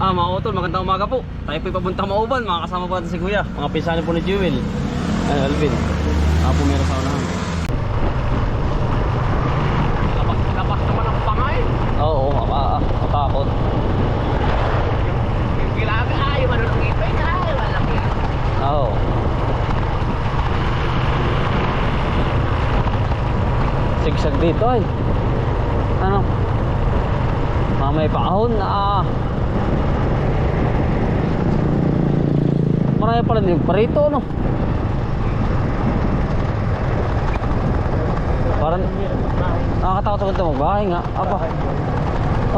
Mga utol, magandang umaga po. Tayo po'y papuntang Mauban, mga kasama po natin si Kuya. Mga pisani po ni Jewel. Ay, Alvin. Ako po meron sa unahan. Labas naman ang pangay. Oo, matakot. Yung gilaga, yung ano nang ipay na, walang yan. Oo. Sigsag dito ay. Ano? May paahon na. Marami pala din parito, no? Parang nakakatakot sa ganito magbahay nga. Aba.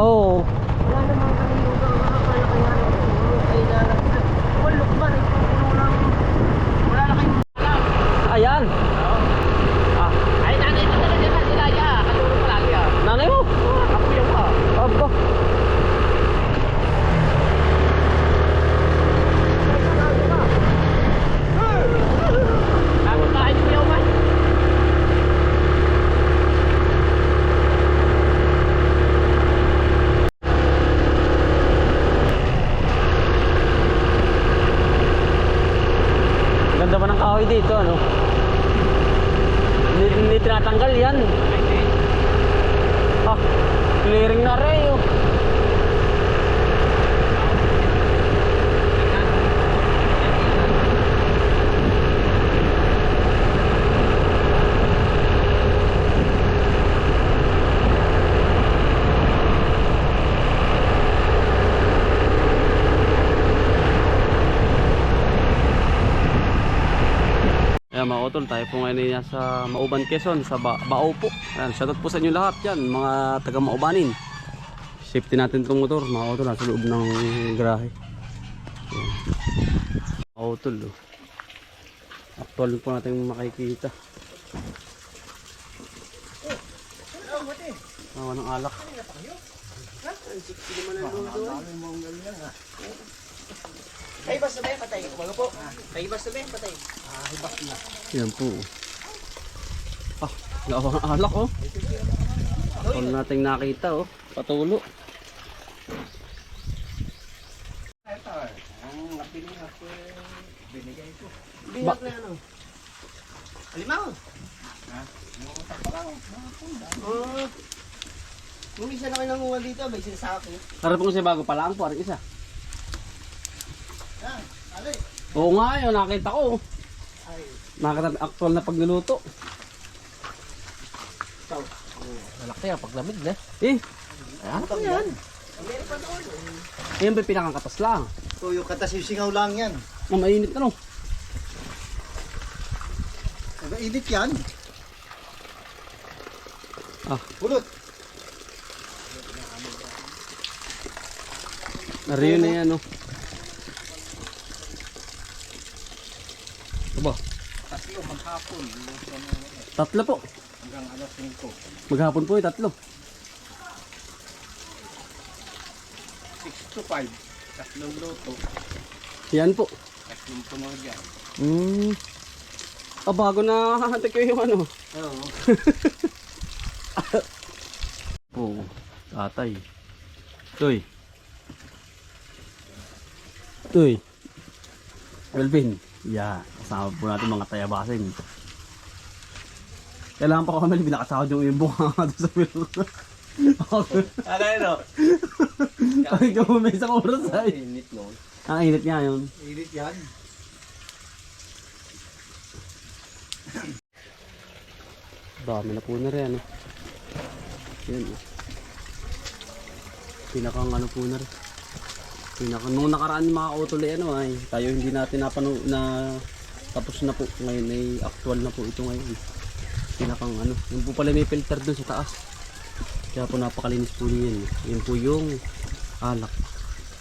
Oo. Wala naman kami yung akala kaya ay lalagyan. Walok ba rin kung wala na kayong Ayan. ay nanay ito talaga dyan sa Ilaya. Katulong palagi ah. Nanay mo? Kapuya pa. Aba. Tapos tayo yung kuya man. Ganda ba ng kahoy dito, ano? Hindi tinatanggal yan. Ah, clearing na rin, oh. Ayan mga utol, tayo po ngayon ay nasa Mauban, Quezon, sa Bao po. Ayan, shoutout po sa inyo lahat yan, mga taga Maubanin. Safety natin itong motor, mga utol, nasa loob ng garahe. Ayan. Mga utol, oh. Actual po natin makikita. Ng alak. Ay basta ba yung patay? Umaga po. Ay basta ba yung patay? Yan po. Ah, lawang alak, oh. Actual natin nakita, oh. Patulo. Binag na ano? Alimaw. Nung isa na kayo nangunga dito, may sinasako. Harap ko siya bago pa lang po, isa. Yan, alay. Oo nga, yun, nakita ko. Ay, Nakita actual na pagluluto. ikaw. Malaki ang paglamig na. Eh, Ano ba yan? Meron pa doon. ayun ba yung pinakangkatas lang? So yung katas yung singaw lang yan. Na mainit na, no? Nagainit yan. Ah, Pulot. nariyo na yan, no? Aba, Tatlo maghapon. tatlo po. Hanggang alas 5. Maghapon po yung tatlo. 6 to 5. Tatlong luto. Yan po. Tatlong puno dyan. Ah, bago na hahantik ko yung ano. Oo. Oo, tatay. Tuy. Tuy. Melvin. Yeah, kasama po natin mga tayabasing. Kailangan pa ko kami binakasahod yung bunga nga doon sa film. Ano yun o? Ay, kung may isang oras ay. Init no? Ang init nga yun. Init yan. Dami na po na rin, ano. Yan, oh. Pinakang ano po na rin. Nung nakaraan yung mga autolay, ano ay, tayo hindi natin na tapos na po. Ngayon ay actual na po ito ngayon. Pinakang ano, yung po pala may filter dun sa taas. Kaya po napakalinis po niyan. Yun po yung alak.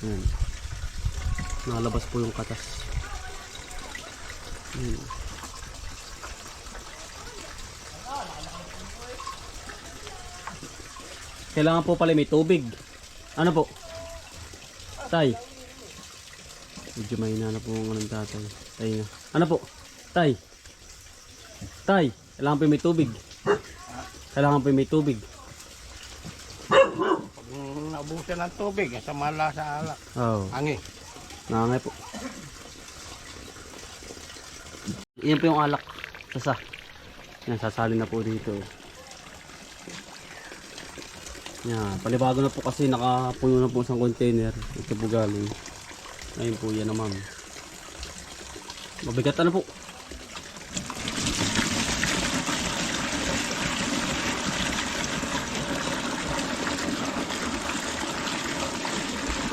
Yan. Nalabas po yung katas. Yan. Kailangan po pala may tubig. Ano po? Tay. Medyo mahina na po ang anong tatay. Tay na. Ano po? Tay. Tay. Kailangan po may tubig. Kailangan po may tubig. siya ng tubig. Sa mala sa alak. Oo. Angi. Nangangay po. Iyan po yung alak. Sasa. Yan, sasali na po dito. Yan, palibago na po kasi nakapuno na po isang container. Ito po galing. Ayun po yan naman. Mabigat na po.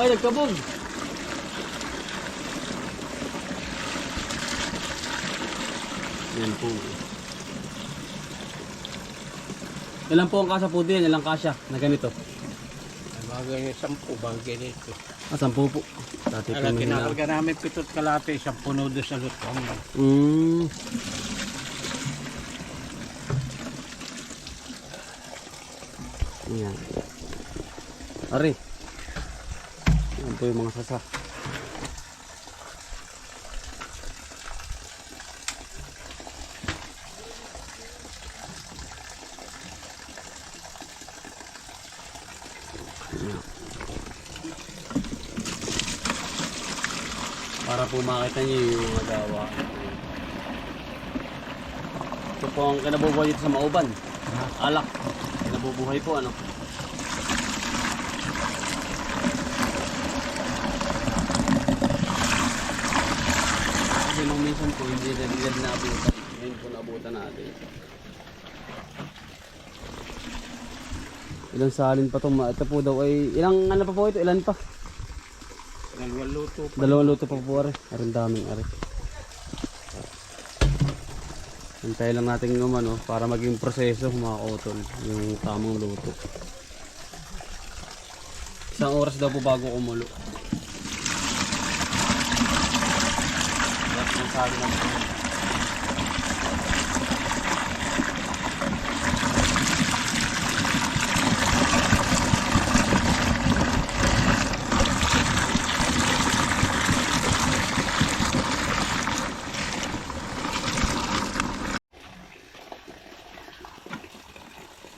Ay, nagkabog. Yan po. Ilan po ang kasya po din? Ilang kasya na ganito? Ay, bagay niya 10, bagay nito. 10 po. Dati po Kaya may na. kinakarga namin 7 kalate, 10 nudo sa lutong. Mm. Yan. Ari. Yan po yung mga sasa. Yan. Para po makita niyo yung magawa. Ito po ang kinabubuhay dito sa Mauban. Alak. Kinabubuhay po ano. Kasi nung minsan po hindi nagigad na abutan. Ngayon po naabutan natin. Ilang salin pa itong ito po daw ay ilang ano pa po ito? Ilan pa? 2 luto pa. 2 luto pa po are. Aring daming are. Hintay lang natin yung ano para maging proseso mga kautol. Yung tamang luto. Isang oras daw po bago kumulo. Lahat ng sabi ng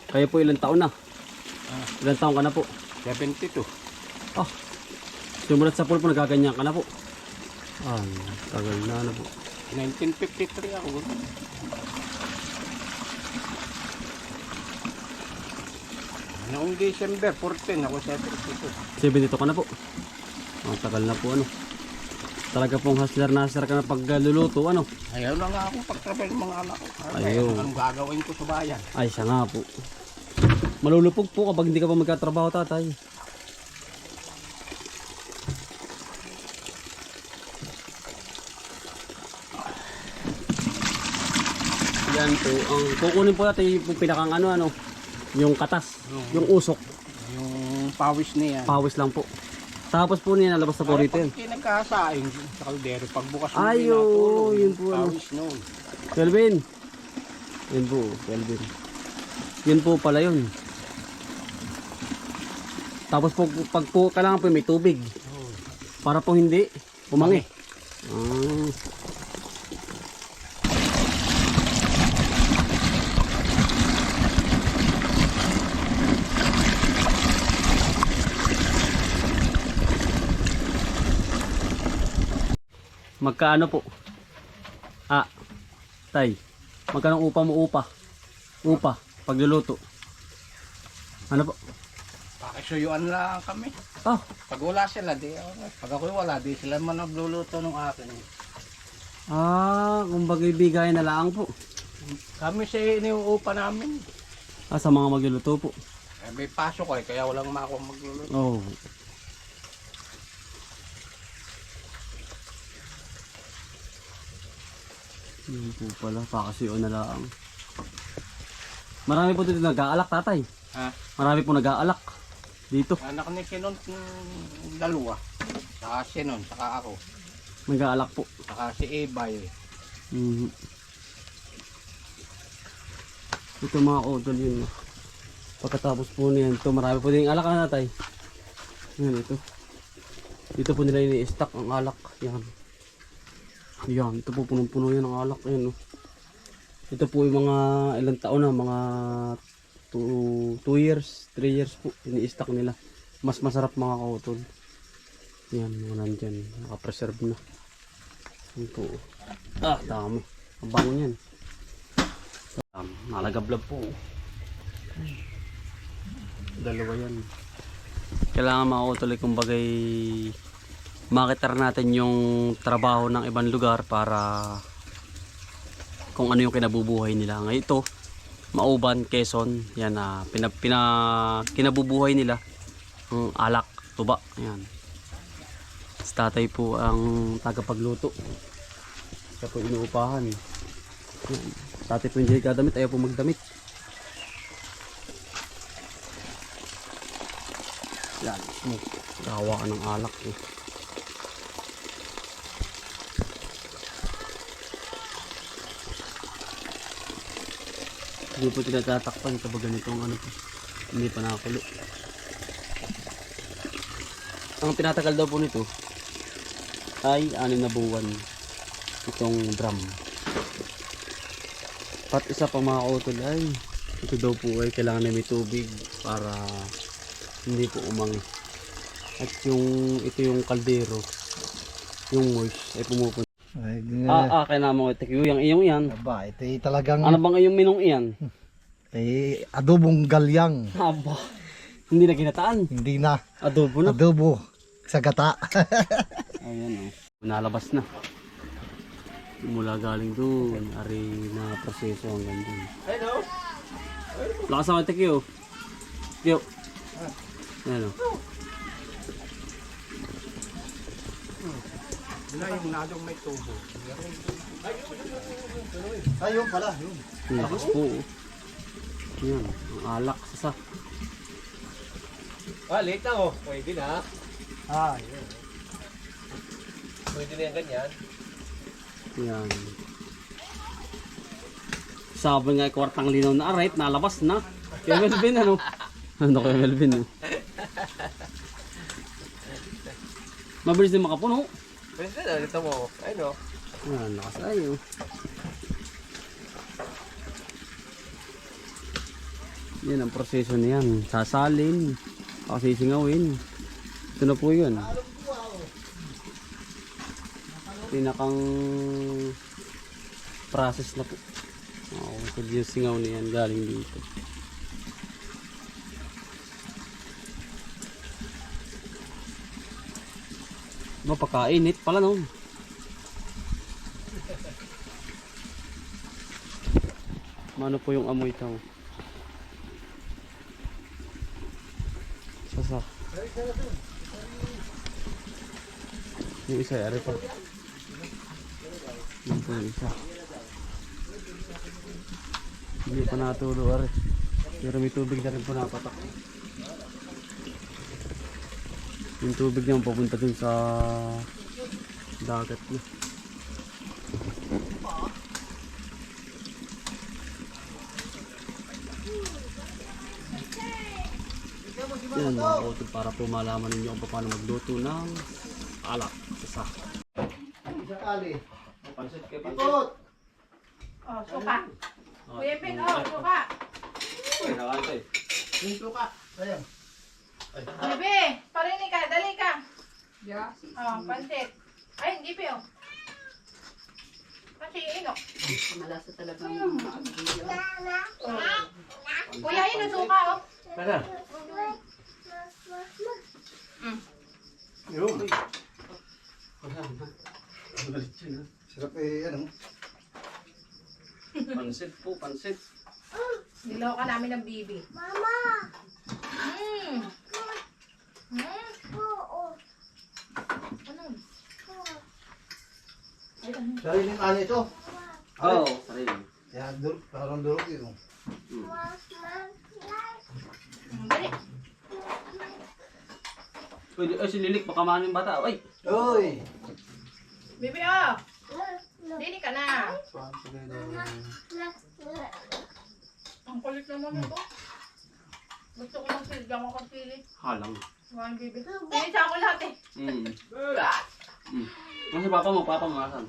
Kayo po ilang taon na? Ilang taon ka na po? 72. Ah, sumulat sa pool po nagaganyan ka na po. Ah, tagal na po. 1953 ako. Noong December 14 ako 72. 72 ka na po. Ah, tagal na po ano. Talaga pong hustler na hustler ka na pagluluto ano. Ayaw na nga akong pagtrabaho ng mga anak ko. Ayaw. Anong gagawin ko sa bayan? Ay, siya nga po. Malulupog po kapag hindi ka pa magkatrabaho, tatay. Yan po. Ang kukunin po natin yung pinakang ano, yung katas, yung usok. Yung pawis niya. Pawis lang po. Tapos po niya nalabas na po rito yan. Pag pinagkasaing sa kaldero, pagbukas mo Ay, yun po ano. pawis noon. Kelvin. Yun po, Kelvin. Yun po pala yun. Tapos po, pag po kailangan po may tubig. Para po hindi pumangi. Ah. Magkaano po? Ah, tay. Magkano upa mo upa? Upa, pagluluto. Ano po? Pakisuyuan lang kami. Oh, Pag wala sila, di ako. Pag ako wala, di sila man nagluluto ng akin. kumbaga ibigay na lang po. Kami sa iniuupa namin. Ah, sa mga magluluto po. May pasok ko kaya walang mako magluluto. Oh. Yun po pala, pakasuyo na lang. Marami po dito nag-aalak, tatay. Ha? Marami po nag-aalak dito. Anak ni Sinon, dalawa. Saka Sinon, saka ako. Nag-aalak po. Saka si Ebay. Mhm. Ito mga odol yun. Pagkatapos po niyan, ito marami po din alak na natay. Yan ito. Dito po nila ini-stack ang alak. Yan. Yan, ito po punong-puno yan ang alak. Yan, oh. Ito po yung mga ilang taon na, mga 2 years, 3 years po ini-stack nila. Mas masarap mga kautol. Yan, mga nandyan. Nakapreserve na. Yan po. Ah, dami. Ang bango yan. Nalagablab po. Dalawa yan. Kailangan mga kautol kumbagay makitar natin yung trabaho ng ibang lugar para kung ano yung kinabubuhay nila. Ngayon ito, Mauban, Quezon, yan na kinabubuhay nila ang alak, tuba, yan. Si tatay po ang tagapagluto. Siya po inuupahan. Yan. Tatay po hindi kadamit, ayaw po magdamit. Yan, gawa ka ng alak eh. Hindi po tinatatakpan kapag ganitong ano po. Hindi pa nakakulo. Ang tinatagal daw po nito ay 6 na buwan itong drum. Pat isa pa mga kautol ay ito daw po ay kailangan na may tubig para hindi po umangi. At ito yung kaldero, yung moist ay pumupunta. Kaya naman ito yung iyong iyan. Aba, ito talagang Ano bang iyong minong iyan? adobong galyang. Aba, hindi na ginataan. Hindi na. Adobo na. Adobo sa gata. Ayan o. Nalabas na. Mula galing doon. Ari na proseso hanggang doon. Hello. Lakas ako ito, Kyo. Ayan o. Wala yung nadong may tubo. Ayun pala, yun. Lakas po. Ayan. Ang alak sa Late na oh. Pwede na. Yun. Pwede na yung ganyan. Ayan. Sabi nga kwartang linaw na aray, nalabas na. Kaya Melvin ano? Ano kaya Melvin eh? Mabilis din makapuno. Pwede na. Dito mo. Ayun oh. Ayan, lakas tayo. Yan ang proseso niyan. Sasalin. Sisingawin. Ito na po yun. Pinakang process na po. Ito yung singaw niyan galing dito. Pagkainit pala no. Mano po yung amoy ito? Sasa. Yung isa, ari pa. Yung po yung isa. Hindi pa natulo, ari. Pero may tubig na rin po napatak. Yung tubig niya papunta dun sa dagat na. Yan mga kautol para po malaman ninyo kung paano magluto ng alak sa saka. Isa kali. Pansit kayo, Ikot! Oh, suka. Kuya Ben, oh, suka. Uy, nakantay. Yung suka. Ayan. Bebe, parinig ka, dali ka. Oh, pansit. Ay, hindi pa, oh. Kasi, inok. Malasa talagang Kuya, ino, suka, oh. Kada? Yun. Galit yun ha. Sarap ano. Pansit po, pansit. Nilaw ka namin ng bibi. Mama! Ano? Sariling kali ito. Oo, sarili. Kaya parang durog yun. Dali. Pwede, sinilik, baka maano yung bata. Ay! Uy! Bibi, oh. Dili ka na. Ang kulit naman ito. Gusto ko ng silga mo kang pili. Halang. One, bibi. Pinisa ako lahat eh. Kasi papa mo, asan?